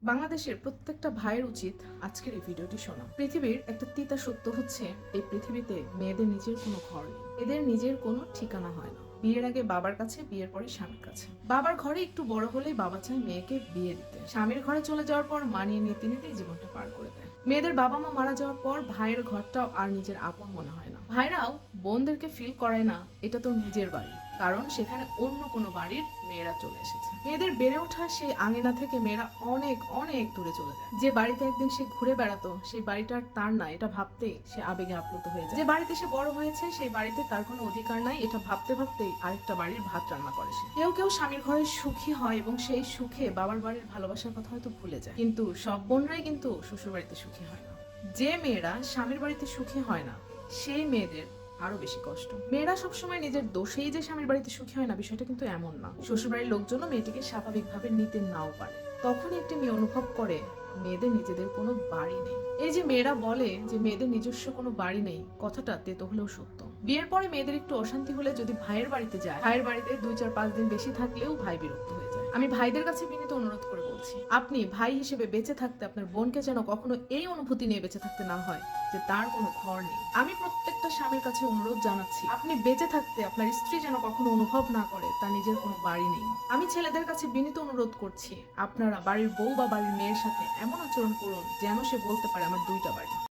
বাংলাদেশের প্রত্যেকটা ভাইয়ের উচিত আজকের এই ভিডিওটি শোনা। পৃথিবীর একটা তিতা সত্য হচ্ছে, এই পৃথিবীতে মেয়েদের নিজের কোনো ঘর নেই, এদের নিজের কোনো ঠিকানা হয় না। বিয়ের আগে বাবার কাছে, বিয়ের পরে স্বামীর কাছে। বাবার ঘরে একটু বড় হলেই বাবা চায় মেয়েকে বিয়ে দিতে, স্বামীর ঘরে চলে যাওয়ার পর মানিয়ে নিতে নিতেই জীবনটা পার করে দেয়। মেয়েদের বাবা মা মারা যাওয়ার পর ভাইয়ের ঘরটাও আর নিজের আপন মনে হয় না। ভাইরাও বোনদেরকে ফিল করায় না এটা তো নিজের বাড়ি, কারণ সেখানে অন্য কোনো বাড়ির মেয়েরা চলে এসেছে। মেয়েদের বেড়ে ওঠা সেই আঙিনা থেকে মেয়েরা অনেক অনেক দূরে চলে যায়। যে বাড়িতে একদিন সে ঘুরে বেড়াতো, সেই বাড়িটা আর তার না, এটা ভাবতেই সে আবেগে আপ্লুত হয়ে যায়। যে বাড়িতে সে বড় হয়েছে, সেই বাড়িতে তার কোনো অধিকার নাই, এটা ভাবতে ভাবতেই আরেকটা বাড়ির ভাত রান্না করে সে। কেউ কেউ স্বামীর ঘরে সুখী হয় এবং সেই সুখে বাবার বাড়ির ভালোবাসার কথা হয়তো ভুলে যায়, কিন্তু সব বোনরাই কিন্তু শ্বশুর বাড়িতে সুখী হয় না। যে মেয়েরা স্বামীর বাড়িতে সুখী হয় না, সেই মেয়েদের আরো বেশি কষ্ট। মেয়েরা সবসময় নিজের দোষেই যে স্বামীর বাড়িতে সুখী হয় না, বিষয়টা কিন্তু এমন না। শ্বশুরবাড়ির লোকজনও মেয়েটিকে স্বাভাবিকভাবে নিতে নাও পারে। তখনই একটি মেয়ে অনুভব করে মেয়েদের নিজেদের কোনো বাড়ি নেই। এই যে মেয়েরা বলে যে মেয়েদের নিজস্ব কোনো বাড়ি নেই, কথাটা তেতো হলেও সত্য। বিয়ের পরে মেয়েদের একটু অশান্তি হলে যদি ভাইয়ের বাড়িতে যায়, ভাইয়ের বাড়িতে 2-4-5 দিন বেশি থাকলেও ভাই বিরক্ত হয়ে যায়। আমি ভাইদের কাছে বিনীত অনুরোধ করে বলছি, আপনি ভাই হিসেবে বেঁচে থাকতে আপনার বোনকে যেন কখনো এই অনুভূতি নিয়ে বেঁচে থাকতে না হয় যে তার কোনো ঘর নেই। আমি প্রত্যেকটা স্বামীর কাছে অনুরোধ জানাচ্ছি, আপনি বেঁচে থাকতে আপনার স্ত্রী যেন কখনো অনুভব না করে তার নিজের কোনো বাড়ি নেই। আমি ছেলেদের কাছে বিনীত অনুরোধ করছি, আপনারা বাড়ির বউ বা বাড়ির মেয়ের সাথে এমন আচরণ করুন যেন সে বলতে পারে আমার 2টা বাড়ি।